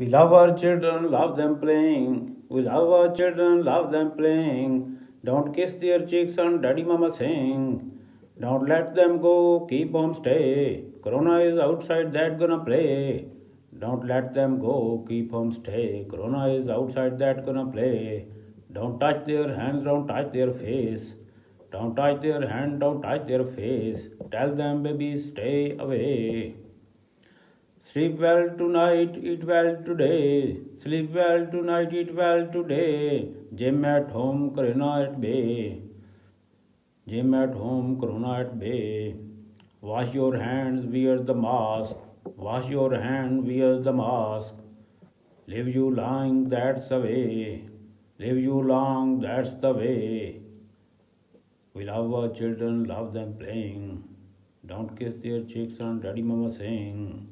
We love our children, love them playing. We love our children, love them playing. Don't kiss their cheeks and daddy mama sing. Don't let them go, keep on stay. Corona is outside, that gonna play. Don't let them go, keep on stay. Corona is outside, that gonna play. Don't touch their hands, don't touch their face. Don't touch their hand, don't touch their face. Tell them, baby, stay away. Sleep well tonight, eat well today. Sleep well tonight, eat well today. Gym at home, Corona at bay. Gym at home, Corona at bay. Wash your hands, wear the mask. Wash your hand, wear the mask. Live you long, that's the way. Live you long, that's the way. We love our children, love them playing. Don't kiss their cheeks and daddy mama sing.